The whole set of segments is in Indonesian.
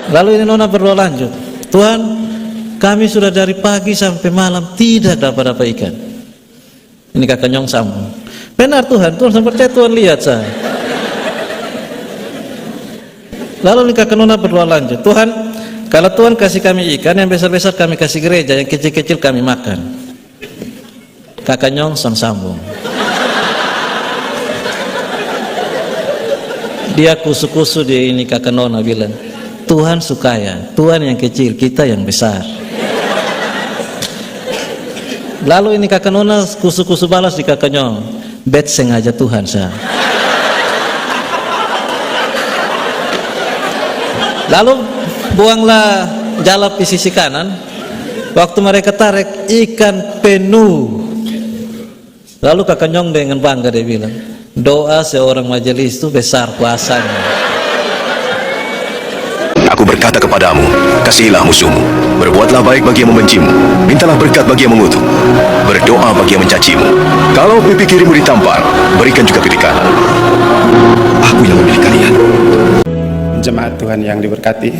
Lalu ini nona berdoa lanjut, Tuhan, kami sudah dari pagi sampai malam tidak dapat ikan. Ini kakak Nyong sambung, benar Tuhan, Tuhan percaya, Tuhan lihat saya. Lalu ini kakak nona berdoa lanjut, Tuhan, kalau Tuhan kasih kami ikan, yang besar-besar kami kasih gereja, yang kecil-kecil kami makan. Kakak Nyong sambung, dia kusu-kusu dia ini kakak nona bilang, Tuhan sukaya, Tuhan yang kecil, kita yang besar. Lalu ini kakak nona kusu-kusu balas di kakak Nyong, bet sengaja Tuhan saya. Lalu buanglah jalap di sisi kanan. Waktu mereka tarik, ikan penuh. Lalu kakak Nyong dengan bangga dia bilang, doa seorang majelis itu besar kuasanya. Aku berkata kepadamu, kasihilah musuhmu, berbuatlah baik bagi yang membencimu, mintalah berkat bagi yang mengutuk, berdoa bagi yang mencacimu. Kalau pipi kirimu ditampar, berikan juga pipi kanan. Aku yang memilih kalian. Jemaat Tuhan yang diberkati,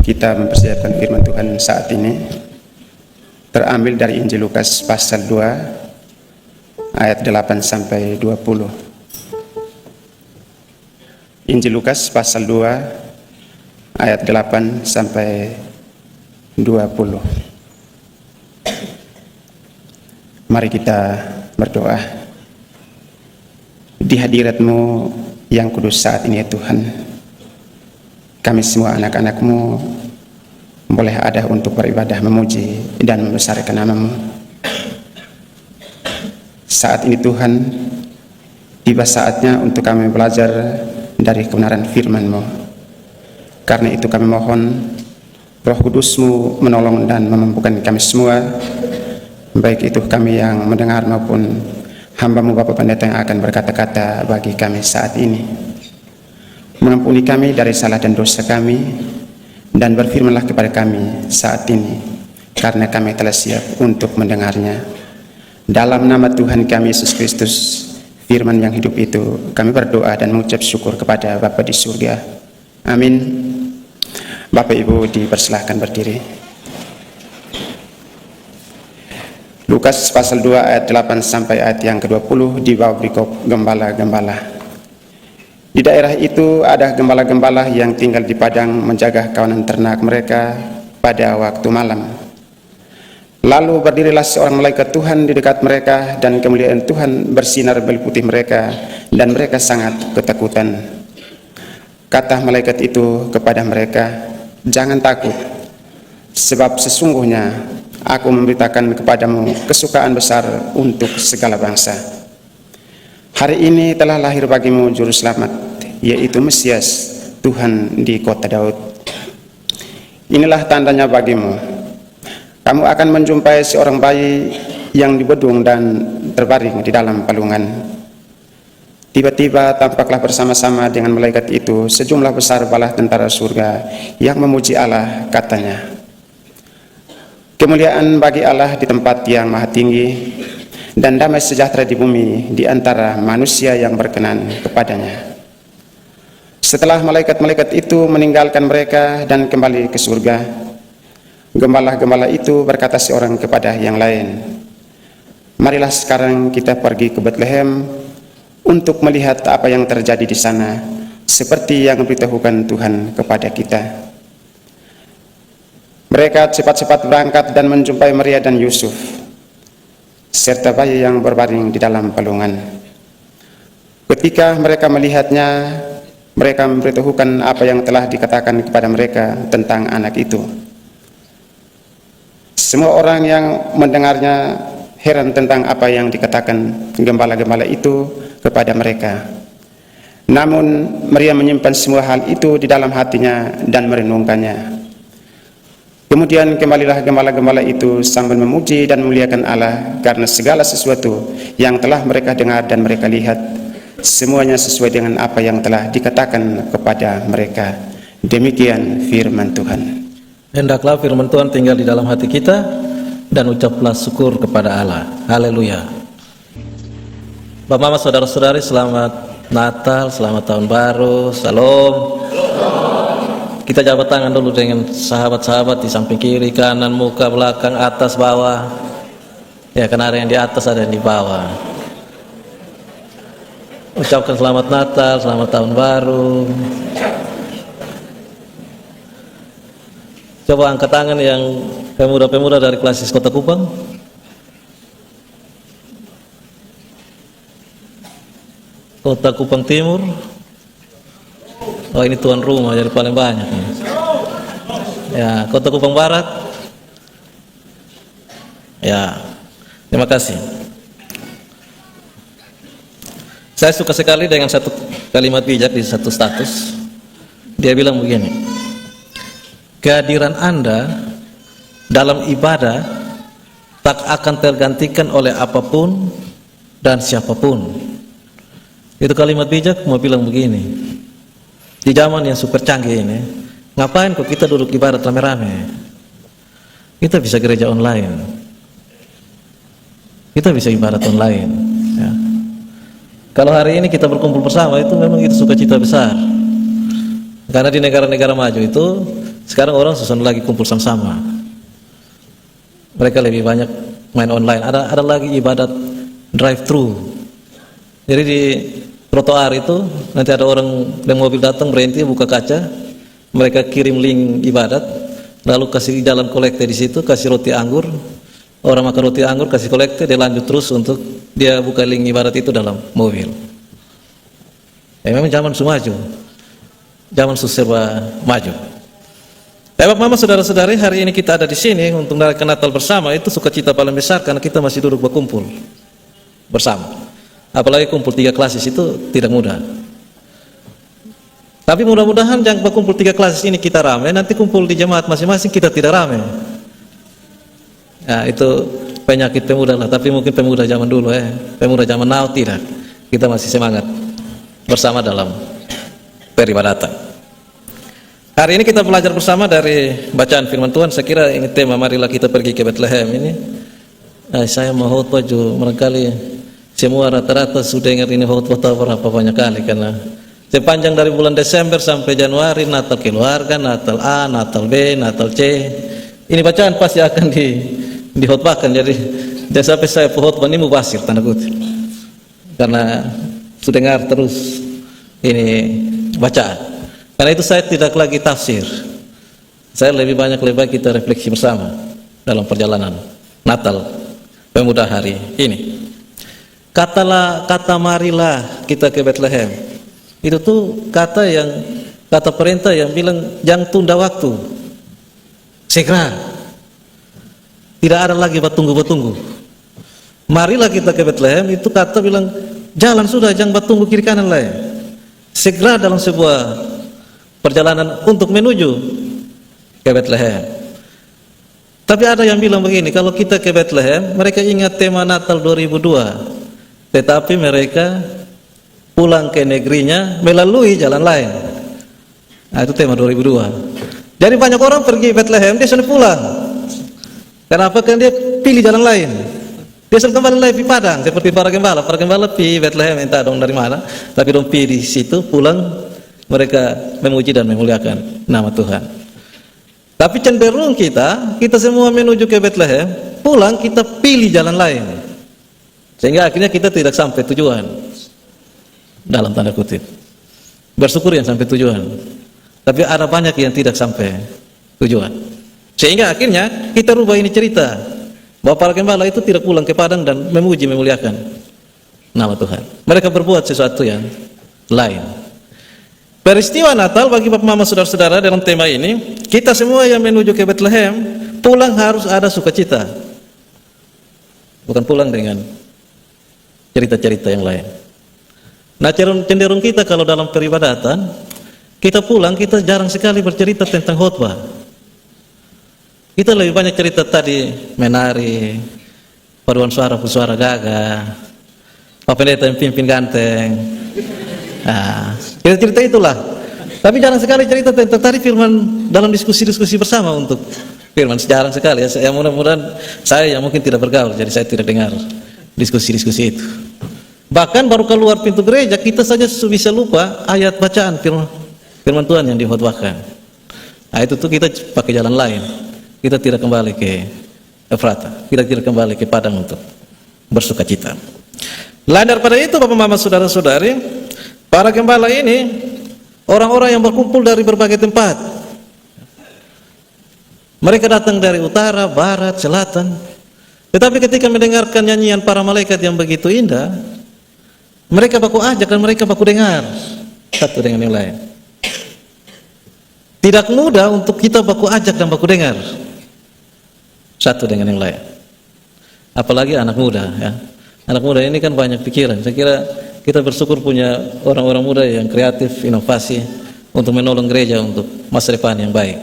kita mempersiapkan firman Tuhan saat ini terambil dari Injil Lukas pasal 2 ayat 8 sampai 20. Injil Lukas pasal 2 ayat 8 sampai 20. Mari kita berdoa. Di hadirat-Mu yang kudus saat ini ya Tuhan, kami semua anak-anak-Mu boleh ada untuk beribadah, memuji dan membesarkan nama-Mu. Saat ini Tuhan, tiba saatnya untuk kami belajar dari kebenaran firman-Mu. Karena itu kami mohon Roh Kudus-Mu menolong dan memampukan kami semua, baik itu kami yang mendengar maupun hamba-Mu Bapak Pendeta yang akan berkata-kata bagi kami saat ini. Mengampuni kami dari salah dan dosa kami, dan berfirmanlah kepada kami saat ini, karena kami telah siap untuk mendengarnya. Dalam nama Tuhan kami Yesus Kristus, firman yang hidup itu, kami berdoa dan mengucap syukur kepada Bapa di surga. Amin. Bapak Ibu dipersilahkan berdiri. Lukas pasal 2 ayat 8 sampai ayat yang ke-20 di bawah berikop gembala-gembala. Di daerah itu ada gembala-gembala yang tinggal di padang menjaga kawanan ternak mereka pada waktu malam. Lalu berdirilah seorang malaikat Tuhan di dekat mereka, dan kemuliaan Tuhan bersinar meliputi mereka, dan mereka sangat ketakutan. Kata malaikat itu kepada mereka, jangan takut, sebab sesungguhnya aku memberitakan kepadamu kesukaan besar untuk segala bangsa. Hari ini telah lahir bagimu juru selamat, yaitu Mesias, Tuhan di kota Daud. Inilah tandanya bagimu, kamu akan menjumpai seorang bayi yang dibedung dan terbaring di dalam palungan. Tiba-tiba tampaklah bersama-sama dengan malaikat itu sejumlah besar bala tentara surga yang memuji Allah, katanya, kemuliaan bagi Allah di tempat yang maha tinggi, dan damai sejahtera di bumi di antara manusia yang berkenan kepadanya. Setelah malaikat-malaikat itu meninggalkan mereka dan kembali ke surga, gembala-gembala itu berkata seorang kepada yang lain, marilah sekarang kita pergi ke Betlehem untuk melihat apa yang terjadi di sana, seperti yang diberitahukan Tuhan kepada kita. Mereka cepat-cepat berangkat dan menjumpai Maria dan Yusuf, serta bayi yang berbaring di dalam palungan. Ketika mereka melihatnya, mereka memberitahukan apa yang telah dikatakan kepada mereka tentang anak itu. Semua orang yang mendengarnya heran tentang apa yang dikatakan gembala-gembala itu kepada mereka. Namun Maria menyimpan semua hal itu di dalam hatinya dan merenungkannya. Kemudian kembalilah gembala-gembala itu sambil memuji dan memuliakan Allah karena segala sesuatu yang telah mereka dengar dan mereka lihat, semuanya sesuai dengan apa yang telah dikatakan kepada mereka. Demikian firman Tuhan. Hendaklah firman Tuhan tinggal di dalam hati kita, dan ucaplah syukur kepada Allah. Haleluya. Bapak, Mama, saudara-saudari, selamat Natal, selamat Tahun Baru, Salam. kita jabat tangan dulu dengan sahabat-sahabat di samping kiri, kanan, muka, belakang, atas, bawah. Ya, karena ada yang di atas, ada yang di bawah. Ucapkan selamat Natal, selamat tahun baru. Coba angkat tangan yang pemuda-pemuda dari klasis Kota Kupang. Kota Kupang Timur. Oh, ini tuan rumah jadi paling banyak. Ya, Kota Kupang Barat. Ya, terima kasih. Saya suka sekali dengan satu kalimat bijak di satu status. Dia bilang begini, kehadiran Anda dalam ibadah tak akan tergantikan oleh apapun dan siapapun. Itu kalimat bijak mau bilang begini. Di zaman yang super canggih ini, ngapain kok kita duduk ibadat rame-rame? Kita bisa gereja online. Kita bisa ibadat online. Ya. Kalau hari ini kita berkumpul bersama, itu memang itu sukacita besar. Karena di negara-negara maju itu, sekarang orang susah lagi kumpul sama-sama. Mereka lebih banyak main online. Ada lagi ibadat drive-thru. Jadi di trotoar itu nanti ada orang dengan mobil datang berhenti buka kaca, mereka kirim link ibadat, lalu kasih jalan kolekte di situ, kasih roti anggur, orang makan roti anggur kasih kolekte, dia lanjut terus untuk dia buka link ibadat itu dalam mobil. Memang zaman maju, zaman serba maju. Bapak Mama, saudara-saudari, hari ini kita ada di sini untuk merayakan Natal bersama, itu sukacita paling besar karena kita masih duduk berkumpul bersama. Apalagi kumpul 3 klasis itu tidak mudah. Tapi mudah-mudahan jangan berkumpul 3 klasis ini kita ramai, nanti kumpul di jemaat masing-masing kita tidak ramai. Nah, itu penyakit pemuda lah. Tapi mungkin pemuda zaman dulu pemuda zaman now tidak. Kita masih semangat bersama dalam peribadatan. Hari ini kita belajar bersama dari bacaan firman Tuhan. Saya kira ini tema marilah kita pergi ke Bethlehem ini. Saya mau khotbah juga barangkali semua rata-rata sudah dengar ini khotbah berapa banyak kali, karena sepanjang dari bulan Desember sampai Januari, Natal keluarga, Natal A, Natal B, Natal C, ini bacaan pasti akan dihotbahkan. Jadi jangan sampai saya khotbah ini mubasir tanda kutip, karena sudah dengar terus ini bacaan. Karena itu saya tidak lagi tafsir, saya lebih baik kita refleksi bersama dalam perjalanan Natal pemuda hari ini. Kata marilah kita ke Bethlehem. Itu tuh kata perintah yang bilang jangan tunda waktu. Segera. Tidak ada lagi bertunggu-tunggu. Marilah kita ke Bethlehem, itu kata bilang jalan sudah, jangan bertunggu kiri kanan lah. Segera dalam sebuah perjalanan untuk menuju ke Bethlehem. Tapi ada yang bilang begini, kalau kita ke Bethlehem, mereka ingat tema Natal 2002. Tetapi mereka pulang ke negerinya melalui jalan lain. Nah, itu tema 2002. Jadi banyak orang pergi Bethlehem, dia sudah pulang. Kenapa? Karena dia pilih jalan lain. Dia sudah kembali lagi di Padang, seperti para gembala. Para gembala pergi Bethlehem, entah dong dari mana, tapi dong pergi di situ, pulang mereka memuji dan memuliakan nama Tuhan. Tapi cenderung kita semua menuju ke Bethlehem, pulang kita pilih jalan lain. Sehingga akhirnya kita tidak sampai tujuan, dalam tanda kutip. Bersyukur yang sampai tujuan, tapi ada banyak yang tidak sampai tujuan. Sehingga akhirnya kita rubah ini cerita, bahwa para gembala itu tidak pulang ke Padang dan memuji memuliakan nama Tuhan. Mereka berbuat sesuatu yang lain. Peristiwa Natal bagi Bapak Mama saudara-saudara dalam tema ini, kita semua yang menuju ke Bethlehem, pulang harus ada sukacita. Bukan pulang dengan cerita-cerita yang lain. Nah, cenderung kita kalau dalam peribadatan, kita pulang, kita jarang sekali bercerita tentang khotbah. Kita lebih banyak cerita tadi menari, paduan suara gagah, Pak Pendeta yang pimpin ganteng. Nah, cerita itulah. Tapi jarang sekali cerita tentang tadi firman dalam diskusi-diskusi bersama untuk firman. Jarang sekali ya. Mudah-mudahan saya yang mungkin tidak bergaul, jadi saya tidak dengar diskusi-diskusi itu. Bahkan baru keluar pintu gereja kita saja bisa lupa ayat bacaan firman Tuhan yang dikhotbahkan. Nah, itu tuh kita pakai jalan lain. Kita tidak kembali ke Efrata, kita tidak kembali ke padang untuk bersuka cita. Lain daripada itu, Bapak Mama, saudara-saudari, para gembala ini orang-orang yang berkumpul dari berbagai tempat. Mereka datang dari utara, barat, selatan. Tetapi ketika mendengarkan nyanyian para malaikat yang begitu indah, mereka baku ajak dan mereka baku dengar satu dengan yang lain. Tidak mudah untuk kita baku ajak dan baku dengar satu dengan yang lain. Apalagi anak muda, ya. Anak muda ini kan banyak pikiran. Saya kira kita bersyukur punya orang-orang muda yang kreatif, inovasi untuk menolong gereja untuk masa depan yang baik.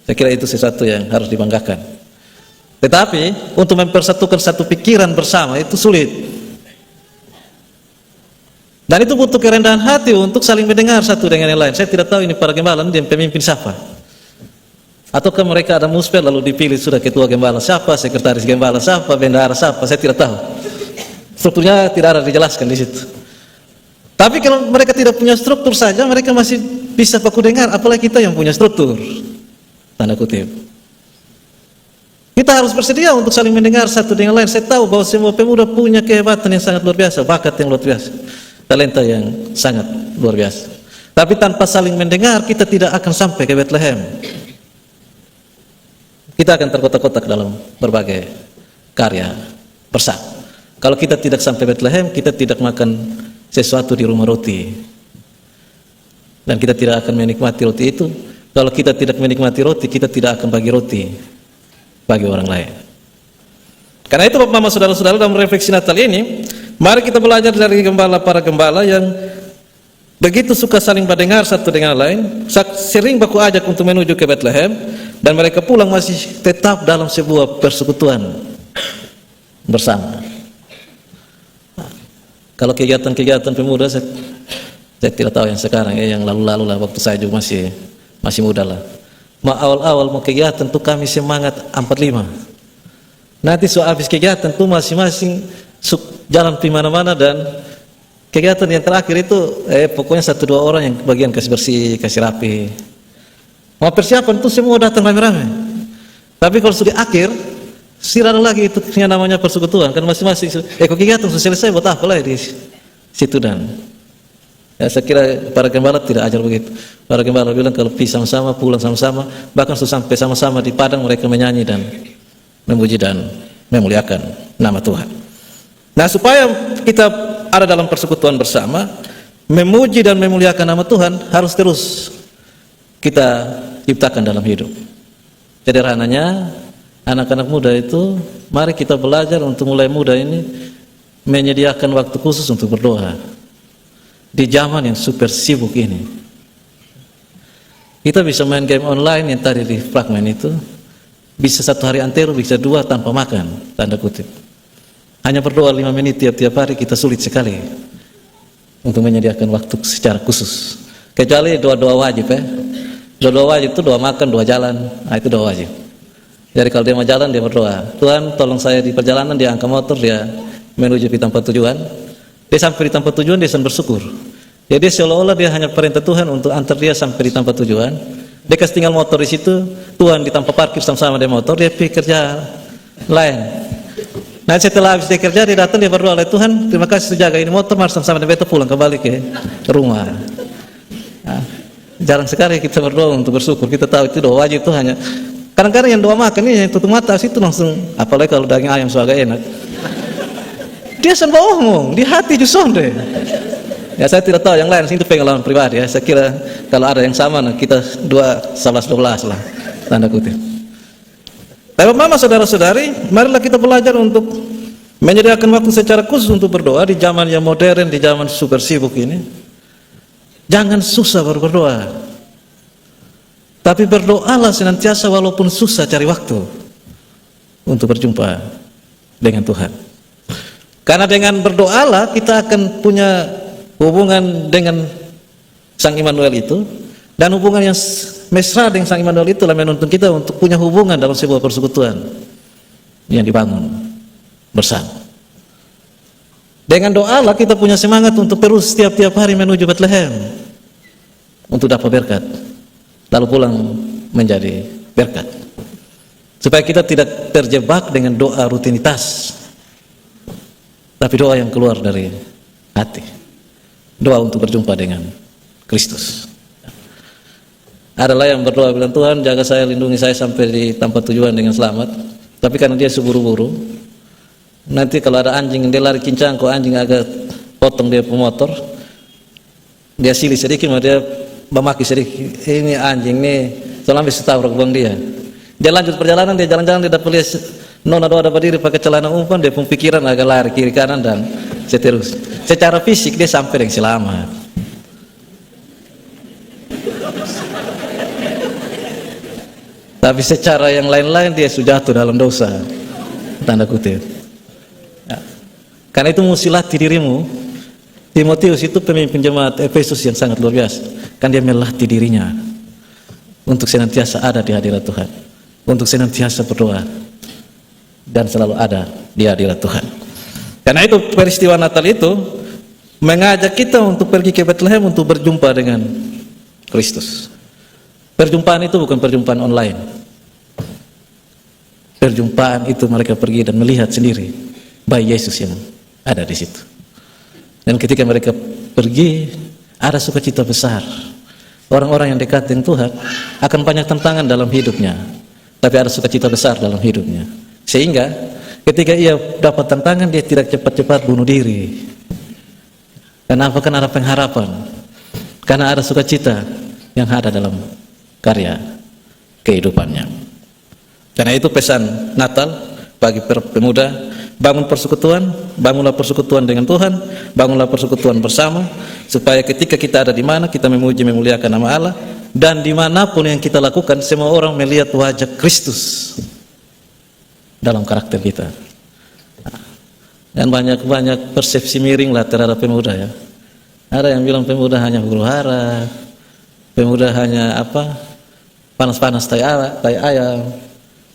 Saya kira itu sesuatu yang harus dibanggakan. Tetapi untuk mempersatukan satu pikiran bersama itu sulit. Dan itu butuh kerendahan hati untuk saling mendengar satu dengan yang lain. Saya tidak tahu ini para gembala dan pemimpin siapa. Ataukah mereka ada muspel lalu dipilih sudah ketua gembala siapa, sekretaris gembala siapa, bendahara siapa, saya tidak tahu. Strukturnya tidak ada dijelaskan di situ. Tapi kalau mereka tidak punya struktur saja, mereka masih bisa baku dengar, apalagi kita yang punya struktur. Tanda kutip. Kita harus bersedia untuk saling mendengar satu dengan lain. Saya tahu bahwa semua pemuda punya kehebatan yang sangat luar biasa, bakat yang luar biasa, talenta yang sangat luar biasa. Tapi tanpa saling mendengar, kita tidak akan sampai ke Bethlehem. Kita akan terkotak-kotak dalam berbagai karya bersama. Kalau kita tidak sampai Bethlehem, kita tidak makan sesuatu di rumah roti. Dan kita tidak akan menikmati roti itu. Kalau kita tidak menikmati roti, kita tidak akan bagi roti bagi orang lain. Karena itu Bapak Mama saudara-saudara, dalam refleksi Natal ini, mari kita belajar dari para gembala yang begitu suka saling mendengar satu dengan lain, sering baku ajak untuk menuju ke Bethlehem, dan mereka pulang masih tetap dalam sebuah persekutuan bersama. Kalau kegiatan-kegiatan pemuda, saya tidak tahu yang sekarang, yang lalu-lalu lah, waktu saya juga masih muda lah. Awal-awal mau kegiatan tuh kami semangat 45. Nanti so habis kegiatan tuh masing-masing jalan di mana-mana, dan kegiatan yang terakhir itu pokoknya 1-2 orang yang bagian kasih bersih, kasih rapi. Mau persiapan tuh semua datang rame-rame. Tapi kalau sudah akhir, sirana lagi itu yang namanya persekutuan, kan masing-masing kegiatan sudah selesai, buat apa lagi di situ. Dan ya, saya kira para gembala tidak ajar begitu. Para gembala bilang kalau pergi sama-sama, pulang sama-sama, bahkan sudah sampai sama-sama di padang mereka menyanyi dan memuji dan memuliakan nama Tuhan. Nah, supaya kita ada dalam persekutuan bersama, memuji dan memuliakan nama Tuhan harus terus kita ciptakan dalam hidup. Sederhananya, anak-anak muda itu, mari kita belajar untuk mulai muda ini menyediakan waktu khusus untuk berdoa. Di zaman yang super sibuk ini, kita bisa main game online yang tadi di fragmen itu, bisa 1 hari antero, bisa 2 tanpa makan, tanda kutip. Hanya berdoa 5 menit tiap-tiap hari, kita sulit sekali untuk menyediakan waktu secara khusus. Kecuali doa-doa wajib ya. Doa-doa wajib itu doa makan, doa jalan, nah itu doa wajib. Jadi kalau dia mau jalan, dia berdoa, Tuhan tolong saya di perjalanan, dia angkat motor, dia menuju di tempat tujuan. Dia sampai di tempat tujuan, dia sedang bersyukur. Jadi seolah-olah dia hanya perintah Tuhan untuk antar dia sampai di tempat tujuan. Dia kasih tinggal motor di situ, Tuhan di tempat parkir sama-sama dia motor, dia pergi kerja lain. Nah, setelah habis dia kerja, dia datang, dia berdoa, Tuhan terima kasih sudah jaga ini motor, mari sama-sama dia pulang kembali ke rumah. Nah, jarang sekali kita berdoa untuk bersyukur. Kita tahu itu doa wajib, itu hanya kadang-kadang yang doa makan ini yang tutup mata situ langsung, apalagi kalau daging ayam so agak enak, dia sendiri ngomong di hati justru deh. Ya, saya tidak tahu yang lain, itu pengalaman pribadi ya. Saya kira kalau ada yang sama, nah kita 11-12 lah, tanda kutip. Tapi Mama saudara-saudari, marilah kita belajar untuk menyediakan waktu secara khusus untuk berdoa di zaman yang modern, di zaman super sibuk ini. Jangan susah baru berdoa, tapi berdoalah senantiasa walaupun susah cari waktu untuk berjumpa dengan Tuhan. Karena dengan berdoalah kita akan punya hubungan dengan Sang Immanuel itu, dan hubungan yang mesra dengan Sang Immanuel itulah menuntun kita untuk punya hubungan dalam sebuah persekutuan yang dibangun bersama. Dengan doalah kita punya semangat untuk terus setiap hari menuju Bethlehem untuk dapat berkat, lalu pulang menjadi berkat. Supaya kita tidak terjebak dengan doa rutinitas, tapi doa yang keluar dari hati. Doa untuk berjumpa dengan Kristus. Adalah yang berdoa bilang, Tuhan jaga saya, lindungi saya sampai di tempat tujuan dengan selamat. Tapi karena dia seburu-buru, nanti kalau ada anjing dia lari kincang, kok anjing agak potong dia pemotor, dia silih sedikit, dia memaki sedikit, ini anjing nih, selama setabrak bang dia lanjut perjalanan, dia jalan-jalan, dia dapat lihat nona doa dapat diri pakai celana umpan, dia pun pikiran agak lari kiri kanan dan seterusnya. Secara fisik dia sampai dengan selamat. Tapi secara yang lain-lain dia sudah jatuh dalam dosa, tanda kutip. Ya. Karena itu mesti latih dirimu. Timotius itu pemimpin jemaat Efesus yang sangat luar biasa. Kan dia melatih dirinya untuk senantiasa ada di hadirat Tuhan, untuk senantiasa berdoa dan selalu ada di hadirat Tuhan. Karena itu peristiwa Natal itu mengajak kita untuk pergi ke Bethlehem untuk berjumpa dengan Kristus. Perjumpaan itu bukan perjumpaan online. Perjumpaan itu mereka pergi dan melihat sendiri bayi Yesus yang ada di situ. Dan ketika mereka pergi, ada sukacita besar. Orang-orang yang dekat dengan Tuhan akan banyak tantangan dalam hidupnya, tapi ada sukacita besar dalam hidupnya. Sehingga ketika ia dapat tantangan, dia tidak cepat-cepat bunuh diri. Kenapa? Karena ada pengharapan, karena ada sukacita yang ada dalam karya kehidupannya. Karena itu pesan Natal bagi pemuda, bangun persekutuan, bangunlah persekutuan dengan Tuhan, bangunlah persekutuan bersama, supaya ketika kita ada di mana, kita memuji memuliakan nama Allah, dan dimanapun yang kita lakukan, semua orang melihat wajah Kristus dalam karakter kita. Dan banyak persepsi miring lah terhadap pemuda ya. Ada yang bilang pemuda hanya huru hara, pemuda hanya panas-panas tai ayam,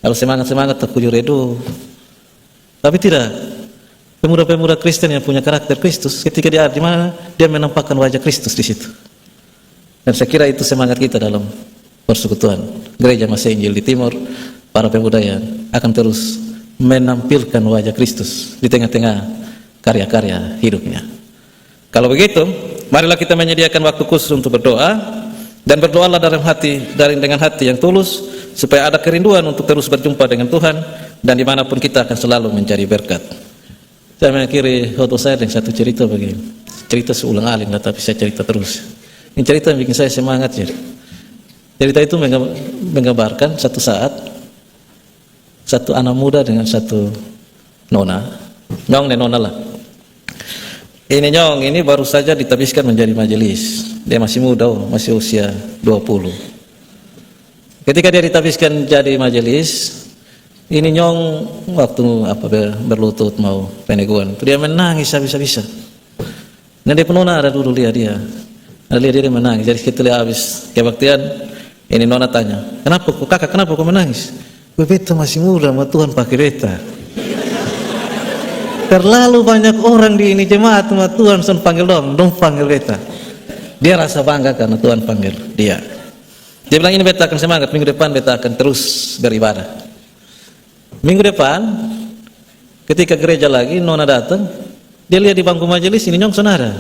kalau semangat-semangat terkujur redu. Tapi tidak, pemuda-pemuda Kristen yang punya karakter Kristus, ketika dia ada di mana, dia menampakkan wajah Kristus di situ. Dan saya kira itu semangat kita dalam persekutuan Gereja Masih Injil di Timur. Para pemuda yang akan terus menampilkan wajah Kristus di tengah-tengah karya-karya hidupnya. Kalau begitu, marilah kita menyediakan waktu khusus untuk berdoa, dan berdoalah dengan hati yang tulus, supaya ada kerinduan untuk terus berjumpa dengan Tuhan, dan dimanapun kita akan selalu mencari berkat. Saya mengakhiri khotbah saya dengan satu cerita begini. Cerita seulang alik, tapi saya cerita terus. Ini cerita yang bikin saya semangat ya. Cerita itu menggambarkan satu saat satu anak muda dengan satu nona, nyong dan nona lah. Ini nyong ini baru saja ditabiskan menjadi majelis. Dia masih muda, masih usia 20. Ketika dia ditabiskan jadi majelis, ini nyong waktu berlutut mau peneguan, dia menangis habis-habisan. Dan dia penona ada dulu lihat dia. Ada lihat dia menangis. Jadi ketika habis kebaktian, ini nona tanya, "Kenapa kok kakak, kenapa kok menangis?" "Beta masih muda, sama Tuhan pakai beta." Terlalu banyak orang di ini jemaat, sama Tuhan sun panggil dong panggil beta. Dia rasa bangga karena Tuhan panggil dia. Dia bilang, "Ini beta akan semangat, minggu depan beta akan terus beribadah." Minggu depan, ketika gereja lagi, nona datang, dia lihat di bangku majelis, ini nyong sonara.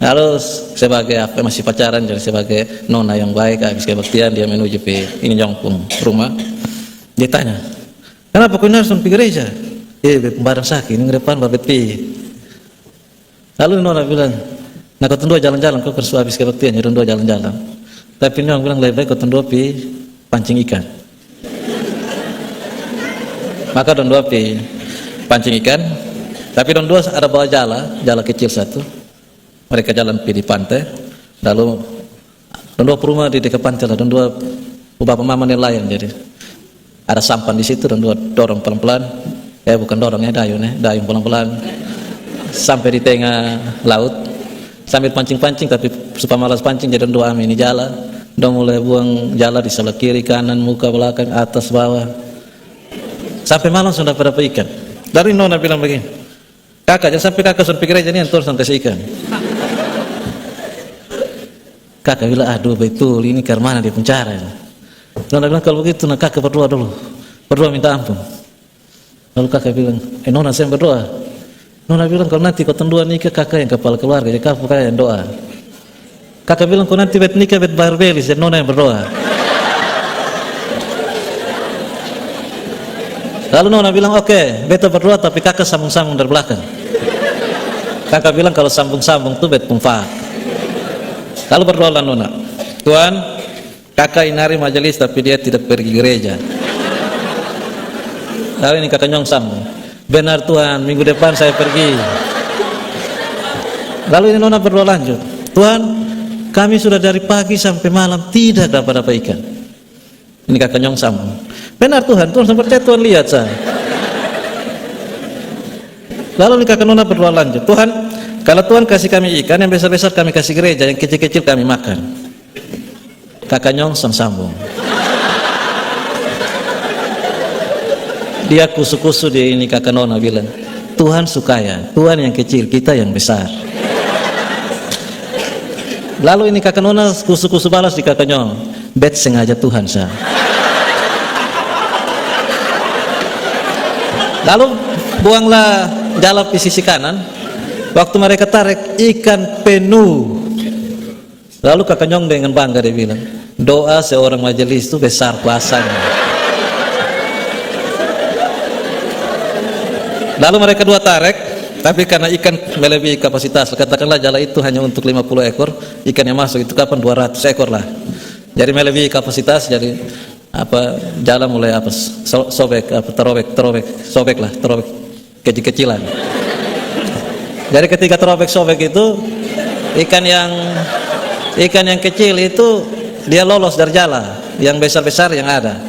Lalu sebagai masih pacaran, jadi sebagai nona yang baik, habis kebaktian dia menuju ke ini nyong pun rumah. Dia tanya, "Kenapa kau harus pergi gereja?" "Barang sakit, minggu depan babet pi." Lalu nona bilang, "Nah kau tundua jalan-jalan, kau kersu habis kebaktian, jadi tundua jalan-jalan." Tapi nyong bilang, "Lebih baik kau tundua pi pancing ikan." Maka don dua pi pancing ikan, tapi don dua ada bawa jala kecil satu. Mereka jalan pi di pantai, lalu don dua rumah di dekat pantai lah, don dua bapak mama nelayan, jadi ada sampan di situ, don dua dorong pelan-pelan, bukan dorongnya dayung pelan-pelan sampai di tengah laut, sambil pancing-pancing, tapi supaya malas pancing, jadi don dua ini jala, don mulai buang jala di sebelah kiri, kanan, muka, belakang, atas, bawah. Sampai malam sudah pada ikan. Dari nona bilang begini, "Kakak, jangan sampai kakak sudah pikir aja nih antor sampai ikan." Kakak bilang, aduh betul, ini karena mana di penjara. Nona bilang, kalau begitu nah kakak berdoa dulu, berdoa minta ampun. Lalu kakak bilang, Nona saya berdoa. Nona bilang, kalau nanti kau tendua nikah, kakak yang kepala keluarga, jadi kakak yang doa. Kakak bilang, kalau nanti bet nikah, bet bayar belis, jadi Nona yang berdoa. Lalu Nona bilang, oke, beta berdoa tapi kakak sambung-sambung dari belakang. Kakak bilang, kalau sambung-sambung tuh bet pumfak. Lalu berdoalah Nona, Tuhan, kakak inari majelis tapi dia tidak pergi gereja. Lalu ini kakak nyong sambung, benar Tuhan, minggu depan saya pergi. Lalu ini Nona berdoa lanjut, Tuhan, kami sudah dari pagi sampai malam tidak dapat ikan. Ini kakak nyong sambung, benar Tuhan, Tuhan percaya, Tuhan lihat saya. Lalu ini kakak Nona berdoa lanjut, Tuhan, kalau Tuhan kasih kami ikan, yang besar-besar kami kasih gereja, yang kecil-kecil kami makan. Kakak nyong sambung. Dia kusu-kusu di ini kakak Nona bilang, Tuhan suka ya, Tuhan yang kecil, kita yang besar. Lalu ini kakak Nona kusu-kusu balas di kakak nyong, bet sengaja Tuhan sah. Lalu buanglah jalap di sisi kanan. Waktu mereka tarik, ikan penuh. Lalu kakak nyong dengan bangga dia bilang, doa seorang majelis itu besar kuasanya. Lalu mereka dua tarik, tapi karena ikan melebihi kapasitas, katakanlah jala itu hanya untuk 50 ekor, ikan yang masuk itu kapan 200 ekor lah. Jadi melebihi kapasitas, jadi jala mulai sobek, sobek kecil-kecilan. Jadi ketika terobek sobek itu ikan yang kecil itu dia lolos dari jala, yang besar-besar yang ada.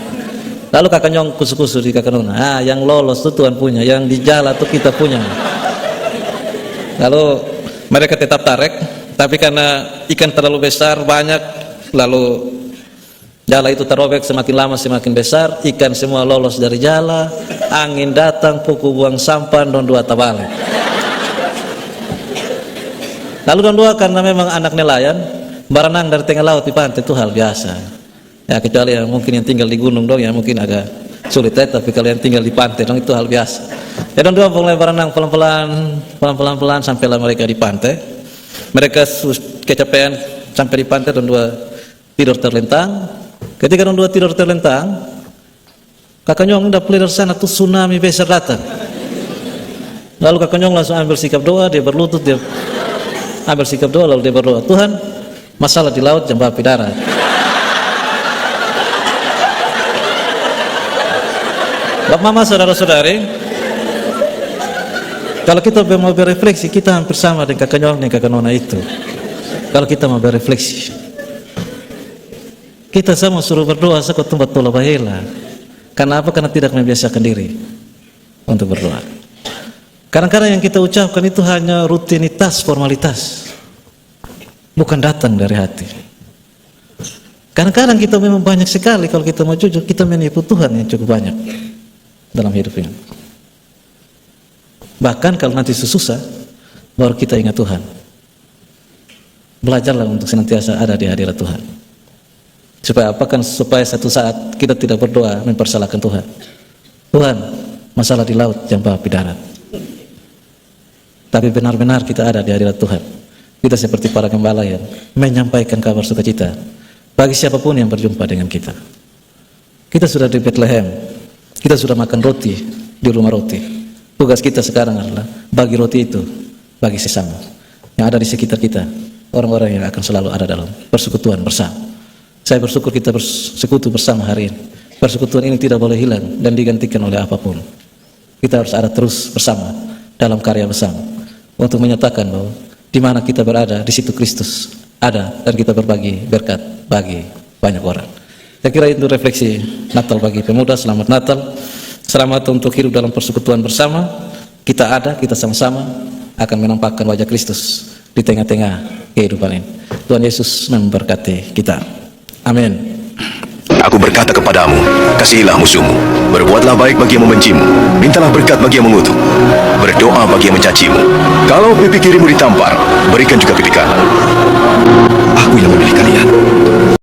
Lalu kakak nyong kusu-kusu di kakak Nona, yang lolos itu Tuhan punya, yang di jala itu kita punya. Lalu mereka tetap tarik, tapi karena ikan terlalu besar banyak, lalu jala itu terobek, semakin lama semakin besar, ikan semua lolos dari jala, angin datang, pukul buang sampah, don dua tabalik. Lalu don dua karena memang anak nelayan, berenang dari tengah laut di pantai itu hal biasa. Ya kecuali yang mungkin yang tinggal di gunung dong, ya mungkin agak sulit ya, tapi kalau yang tinggal di pantai dong itu hal biasa. Ya don dua mulai berenang pelan-pelan sampailah mereka di pantai. Mereka kecapean sampai di pantai, don dua tidur terlentang. Ketika don dua tidur terlentang, kakak nyong udah pelidar sana tuh tsunami besar datang. Lalu kakak nyong langsung ambil sikap doa, dia berlutut, dia ambil sikap doa, lalu dia berdoa, Tuhan, masalah di laut jangan bawa darat. Bapak mama saudara-saudari, kalau kita mau berefleksi, kita hampir sama dengan kakak nyong dan kakak Nona itu. Kalau kita mau berefleksi, kita sama suruh berdoa sekot tempat tola bahela. Karena apa? Karena tidak membiasakan diri untuk berdoa. Kadang-kadang yang kita ucapkan itu hanya rutinitas, formalitas, bukan datang dari hati. Kadang-kadang kita memang banyak sekali, kalau kita mau jujur, kita menipu Tuhan yang cukup banyak dalam hidup ini. Bahkan kalau nanti susah, baru kita ingat Tuhan. Belajarlah untuk senantiasa ada di hadirat Tuhan. Supaya apa? Kan supaya satu saat kita tidak berdoa mempersalahkan Tuhan. Tuhan, masalah di laut jangan bawa di darat. Tapi benar-benar kita ada di hadirat Tuhan. Kita seperti para gembala yang menyampaikan kabar sukacita bagi siapapun yang berjumpa dengan kita. Kita sudah di Bethlehem, kita sudah makan roti di rumah roti. Tugas kita sekarang adalah bagi roti itu bagi sesama yang ada di sekitar kita, orang-orang yang akan selalu ada dalam persekutuan bersama. Saya bersyukur kita bersekutu bersama hari ini. Persekutuan ini tidak boleh hilang dan digantikan oleh apapun. Kita harus ada terus bersama dalam karya bersama untuk menyatakan bahwa di mana kita berada, di situ Kristus ada, dan kita berbagi berkat bagi banyak orang. Saya kira itu refleksi Natal bagi pemuda. Selamat Natal, selamat untuk hidup dalam persekutuan bersama. Kita ada, kita sama-sama akan menampakkan wajah Kristus di tengah-tengah kehidupan ini. Tuhan Yesus memberkati kita. Amin. Aku berkata kepadamu, kasihilah musuhmu, berbuatlah baik bagi yang membencimu, mintalah berkat bagi yang mengutuk, berdoa bagi yang mencacimu. Kalau pipi kirimu ditampar, berikan juga pipi kanan. Aku yang memilih kalian.